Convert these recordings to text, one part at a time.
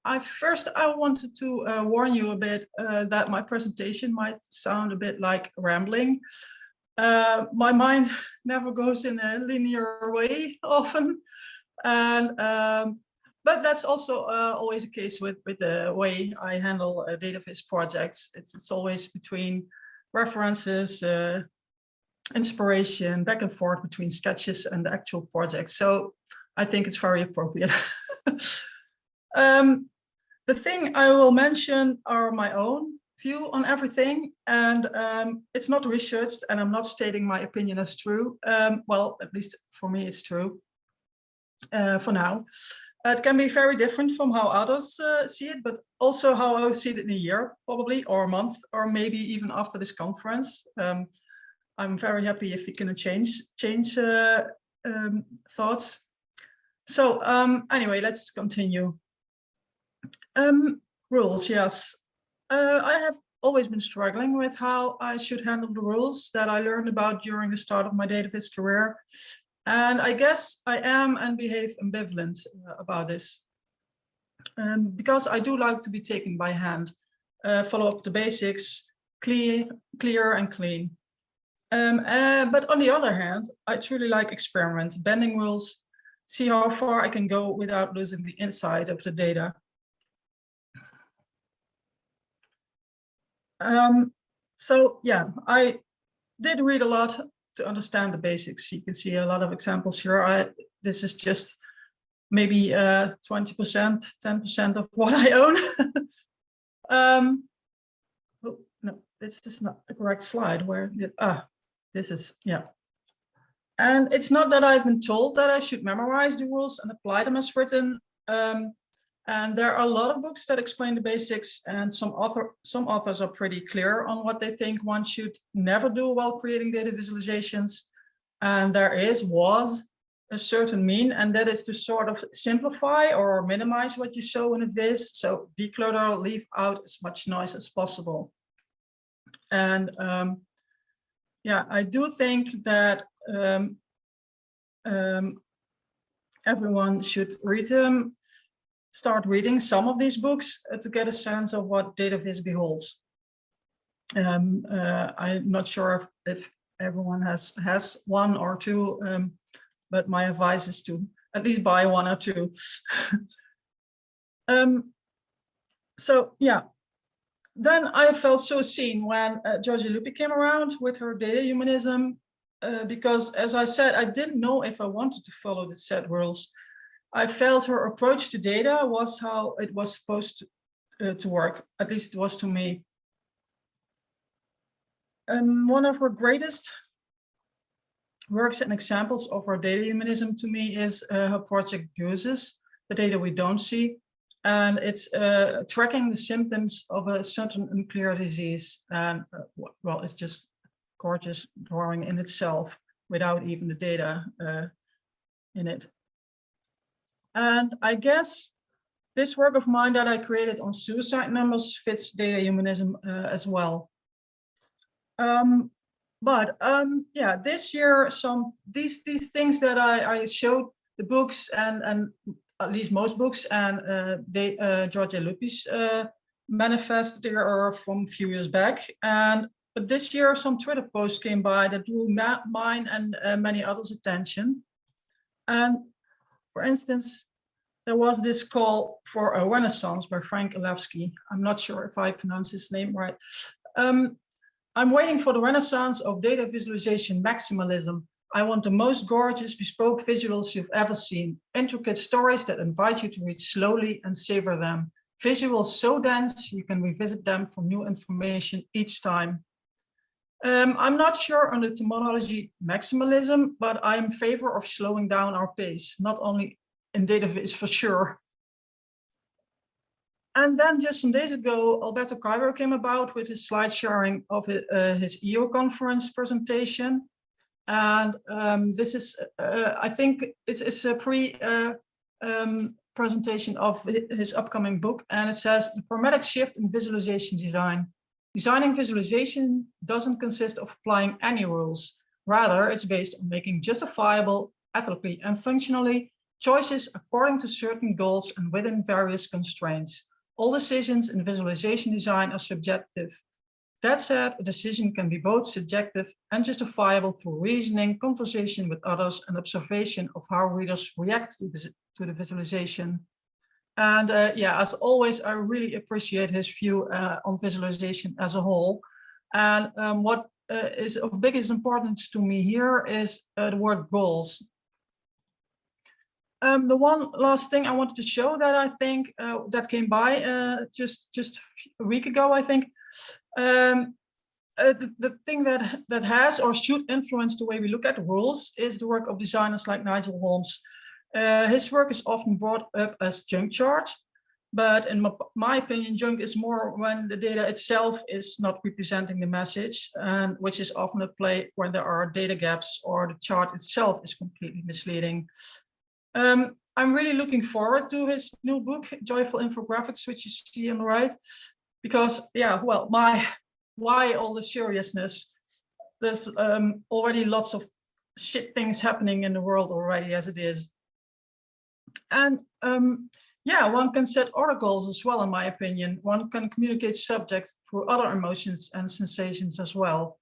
I wanted to warn you a bit that my presentation might sound a bit like rambling. My mind never goes in a linear way often, and but that's also always the case with the way I handle dataviz projects. It's always between references, inspiration, back and forth between sketches and the actual project. So I think it's very appropriate. The thing I will mention are my own view on everything, and it's not researched, and I'm not stating my opinion as true. Well, at least for me, it's true for now. It can be very different from how others see it, but also how I see it in a year, probably, or a month, or maybe even after this conference. I'm very happy if you can change thoughts. So anyway, let's continue. Rules, yes. I have always been struggling with how I should handle the rules that I learned about during the start of my dataviz career. And I guess I am and behave ambivalent about this. Because I do like to be taken by hand, follow up the basics, clear and clean. But on the other hand, I truly like experiment, bending rules, see how far I can go without losing the insight of the data. So yeah, I did read a lot to understand the basics. You can see a lot of examples here. This is just maybe 20%, 10% of what I own. Oh, no, this is not the correct slide. This is, yeah. And it's not that I've been told that I should memorize the rules and apply them as written. And there are a lot of books that explain the basics, and some authors are pretty clear on what they think one should never do while creating data visualizations. And there was a certain mean, and that is to sort of simplify or minimize what you show in a viz. So declutter, leave out as much noise as possible. And yeah, I do think that everyone should read them. Start reading some of these books to get a sense of what dataviz beholds. I'm not sure if everyone has one or two, but my advice is to at least buy one or two. So yeah, then I felt so seen when Georgia Lupi came around with her data humanism, because as I said, I didn't know if I wanted to follow the set rules. I felt her approach to data was how it was supposed to work, at least it was to me. One of her greatest works and examples of her data humanism to me is her project Uses, the data we don't see. And it's tracking the symptoms of a certain unclear disease. And well, it's just gorgeous drawing in itself without even the data in it. And I guess this work of mine that I created on suicide numbers fits data humanism as well. Yeah, this year, these things that I showed, the books and at least most books, and Georgia Lupi's manifest, they are from a few years back. But this year, some Twitter posts came by that drew mine and many others' attention. And for instance, there was this call for a Renaissance by Frank Elevsky. I'm not sure if I pronounce his name right. I'm waiting for the Renaissance of data visualization maximalism. I want the most gorgeous bespoke visuals you've ever seen. Intricate stories that invite you to read slowly and savor them. Visuals so dense you can revisit them for new information each time. I'm not sure on the terminology maximalism, but I'm in favor of slowing down our pace, not only in dataviz for sure. And then just some days ago, Alberto Cairo came about with his slide sharing of his EO conference presentation. And this is, I think it's a presentation of his upcoming book. And it says, the pragmatic shift in visualization design. Designing visualization doesn't consist of applying any rules. Rather, it's based on making justifiable, ethically and functionally choices according to certain goals and within various constraints. All decisions in visualization design are subjective. That said, a decision can be both subjective and justifiable through reasoning, conversation with others, and observation of how readers react to the visualization. And yeah, as always, I really appreciate his view on visualization as a whole. And what is of biggest importance to me here is the word goals. The one last thing I wanted to show that I think that came by just a week ago, I think. The thing that has or should influence the way we look at rules is the work of designers like Nigel Holmes. His work is often brought up as junk charts, but in my opinion, junk is more when the data itself is not representing the message, and which is often at play when there are data gaps or the chart itself is completely misleading. I'm really looking forward to his new book, Joyful Infographics, which you see on the right, because yeah, well, why all the seriousness? There's already lots of shit things happening in the world already as it is. And yeah, one can set other goals as well, in my opinion. One can communicate subjects through other emotions and sensations as well.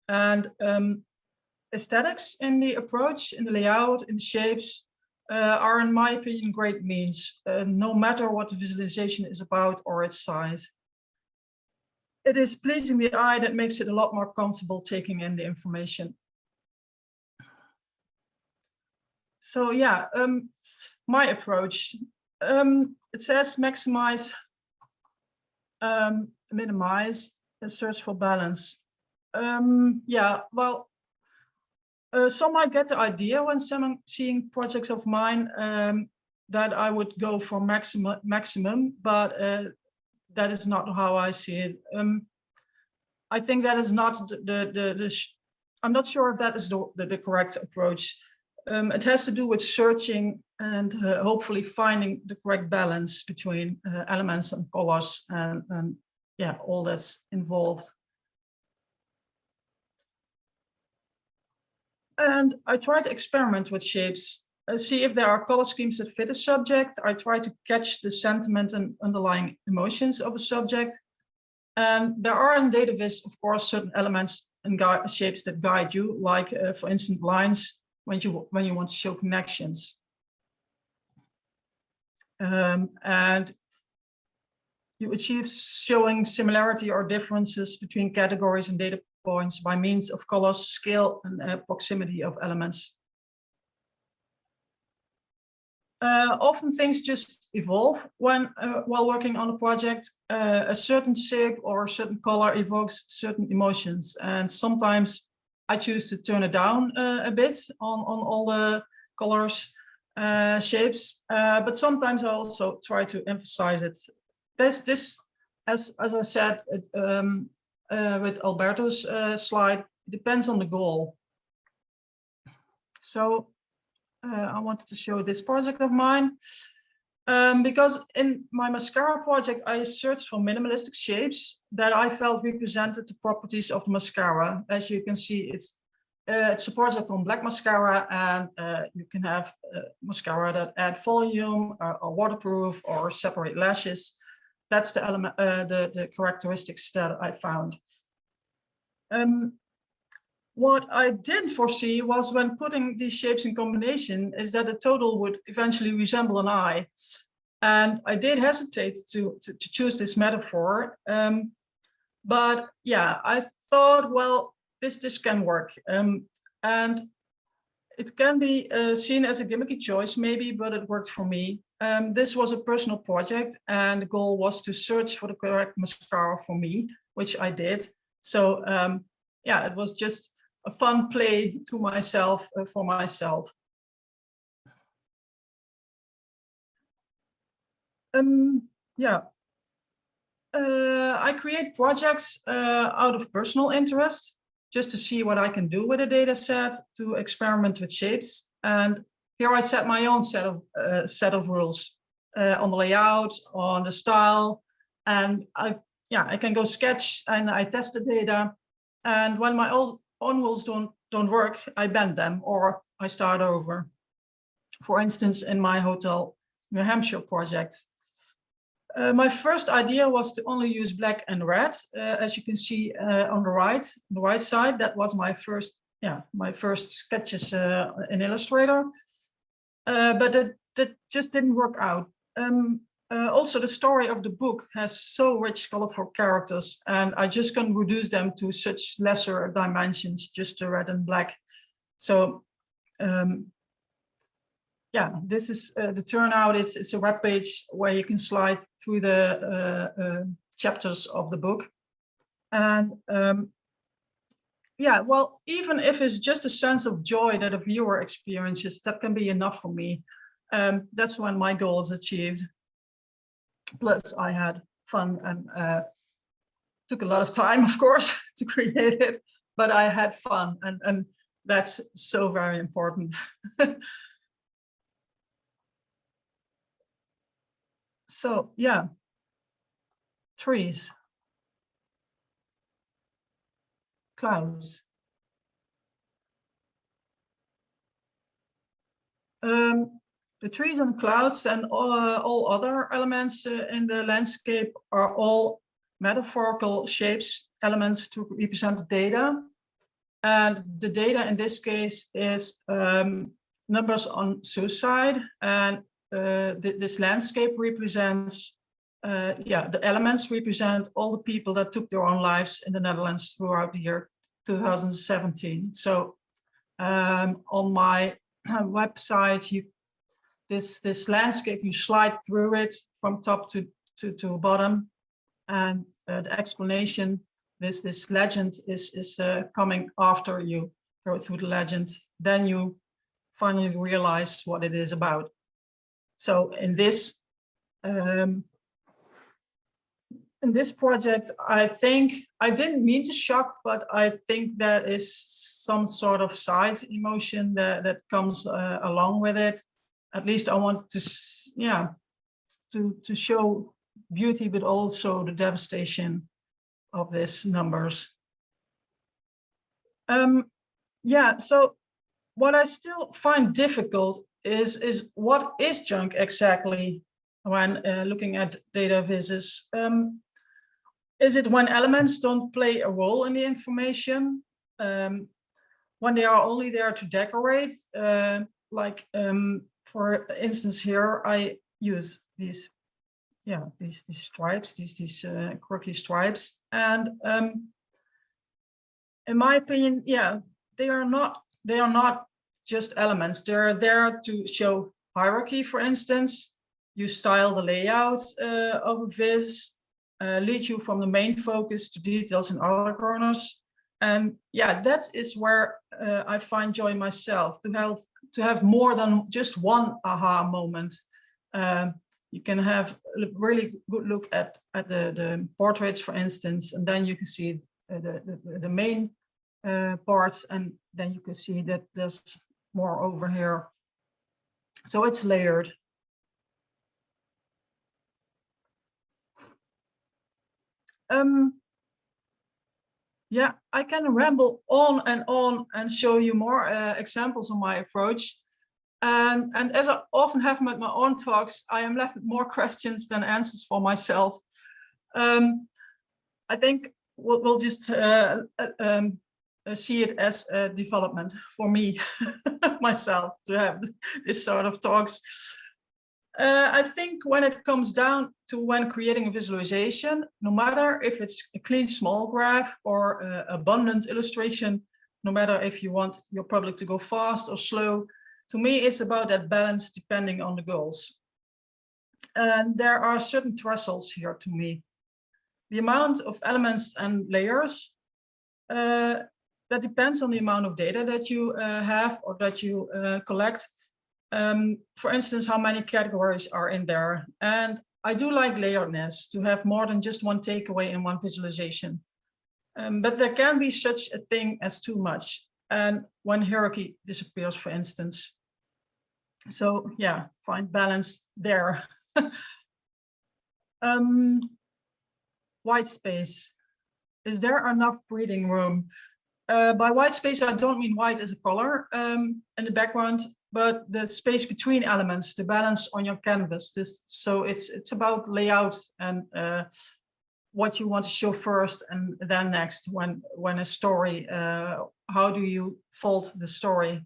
And aesthetics in the approach, in the layout, in the shapes, are, in my opinion, great means, no matter what the visualization is about or its size. It is pleasing the eye that makes it a lot more comfortable taking in the information. So yeah, my approach, it says maximize, minimize, and search for balance. Yeah, well, some might get the idea when seeing projects of mine that I would go for maximum, but that is not how I see it. I think that is not I'm not sure if that is the correct approach. It has to do with searching and hopefully finding the correct balance between elements and colors and yeah, all that's involved. And I try to experiment with shapes, see if there are color schemes that fit a subject. I try to catch the sentiment and underlying emotions of a subject. And there are in dataviz, of course, certain elements and shapes that guide you, like, for instance, lines when you want to show connections. And you achieve showing similarity or differences between categories and data points by means of colors, scale, and proximity of elements. Often things just evolve when while working on a project. A certain shape or a certain color evokes certain emotions, and sometimes I choose to turn it down a bit on all the colors, shapes, but sometimes I also try to emphasize it. This as I said with Alberto's slide, it depends on the goal. So I wanted to show this project of mine because in my mascara project, I searched for minimalistic shapes that I felt represented the properties of the mascara. As you can see, it's a project on black mascara, and you can have mascara that add volume or waterproof or separate lashes. That's the element, the characteristics that I found. What I didn't foresee was when putting these shapes in combination is that the total would eventually resemble an eye. And I did hesitate to choose this metaphor. But yeah, I thought, well, this can work. And it can be seen as a gimmicky choice, maybe, but it worked for me. This was a personal project, and the goal was to search for the correct mascara for me, which I did. So yeah, it was just a fun play to myself, for myself. Yeah, I create projects out of personal interest, just to see what I can do with a data set, to experiment with shapes. And here I set my own set of rules on the layout, on the style, and I can go sketch and I test the data. And when my own rules don't work, I bend them or I start over. for instance, in my Hotel New Hampshire project. My first idea was to only use black and red, as you can see on the right side. That was my first sketches in Illustrator, but that just didn't work out. Also, the story of the book has so rich, colorful characters, and I just couldn't reduce them to such lesser dimensions, just to red and black. So, yeah, this is the turnout. It's a web page where you can slide through the chapters of the book. And yeah, well, even if it's just a sense of joy that a viewer experiences, that can be enough for me. That's when my goal is achieved. Plus, I had fun and took a lot of time, of course, to create it, but I had fun, and that's so very important. So, yeah, trees, clouds. The trees and clouds and all other elements in the landscape are all metaphorical shapes, elements to represent the data. And the data in this case is numbers on suicide. And this landscape represents, the elements represent all the people that took their own lives in the Netherlands throughout the year 2017. So on my website, this landscape, you slide through it from top to bottom, and the explanation, this legend is coming after you go through the legend. Then you finally realize what it is about. So in this project, I think I didn't mean to shock, but I think that is some sort of side emotion that comes along with it. At least I wanted to show beauty, but also the devastation of these numbers. So what I still find difficult is what is junk exactly when looking at dataviz. Is it when elements don't play a role in the information, when they are only there to decorate, for instance, here I use these stripes, these quirky stripes, and in my opinion, they are not just elements. They're there to show hierarchy. For instance, you style the layout of a viz, lead you from the main focus to details in other corners, and that is where I find joy myself, to have more than just one aha moment. You can have a really good look at the portraits, for instance, and then you can see the main parts, and then you can see that there's more over here. So it's layered. I can ramble on and show you more examples of my approach. And as I often have with my own talks, I am left with more questions than answers for myself. I think we'll just see it as a development for me, myself, to have this sort of talks. I think when it comes down to when creating a visualization, no matter if it's a clean small graph or abundant illustration, no matter if you want your public to go fast or slow, to me, it's about that balance depending on the goals. And there are certain thresholds here to me. The amount of elements and layers, that depends on the amount of data that you have or that you collect. For instance, how many categories are in there. And I do like layeredness, to have more than just one takeaway in one visualization. But there can be such a thing as too much, and when hierarchy disappears, for instance. So find balance there. White space. Is there enough breathing room? By white space, I don't mean white as a color in the background. but the space between elements, the balance on your canvas. So it's about layout and what you want to show first and then next. When a story, how do you fold the story?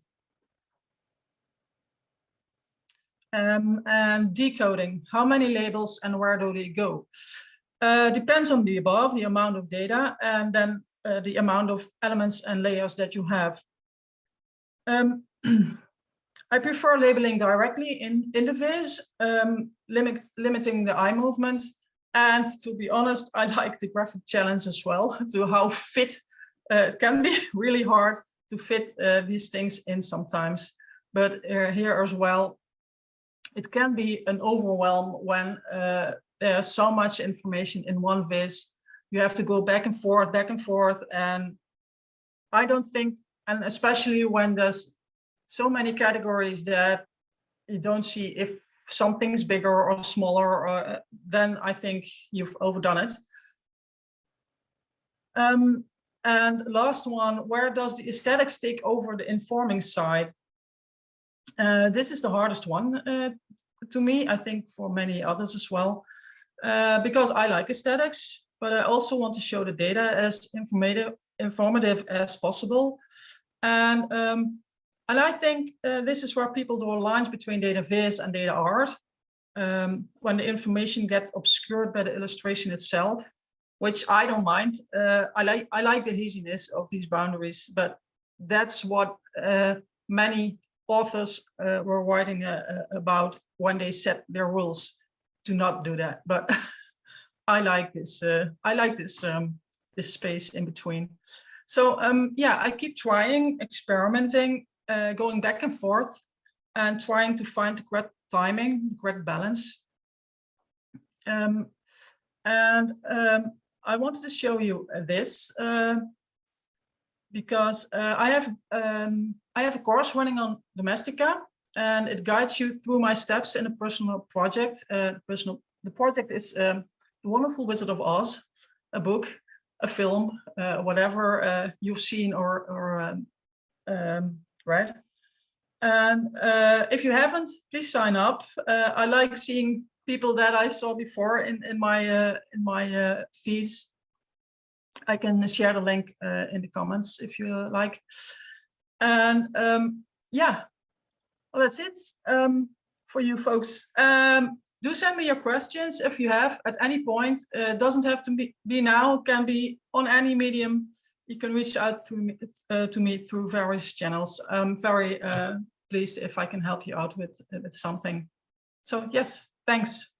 And decoding, how many labels and where do they go? Depends on the above, the amount of data, and then the amount of elements and layers that you have. I prefer labeling directly in the viz, limiting the eye movement. And to be honest, I like the graphic challenge as well, to how fit, it can be really hard to fit these things in sometimes. But here as well, it can be an overwhelm when there's so much information in one viz. You have to go back and forth. And I don't think, and especially when there's so many categories that you don't see if something's bigger or smaller, then I think you've overdone it. And last one, where does the aesthetics take over the informing side? This is the hardest one to me, I think for many others as well, because I like aesthetics, but I also want to show the data as informative as possible. And I think this is where people draw lines between data viz and data art, when the information gets obscured by the illustration itself, which I don't mind. I like the haziness of these boundaries, but that's what many authors were writing about when they set their rules to not do that. But I like this. I like this this space in between. So yeah, I keep trying, experimenting, going back and forth, and trying to find the correct timing, the correct balance. I wanted to show you this because I have a course running on Domestika, and it guides you through my steps in a personal project. The project is The Wonderful Wizard of Oz, a book, a film, whatever you've seen or read. And if you haven't, please sign up. I like seeing people that I saw before in my feeds. I can share the link in the comments if you like. And yeah, well, that's it for you folks. Do send me your questions if you have at any point. Doesn't have to be now, can be on any medium. You can reach out to me through various channels. I'm very pleased if I can help you out with something. So yes, thanks.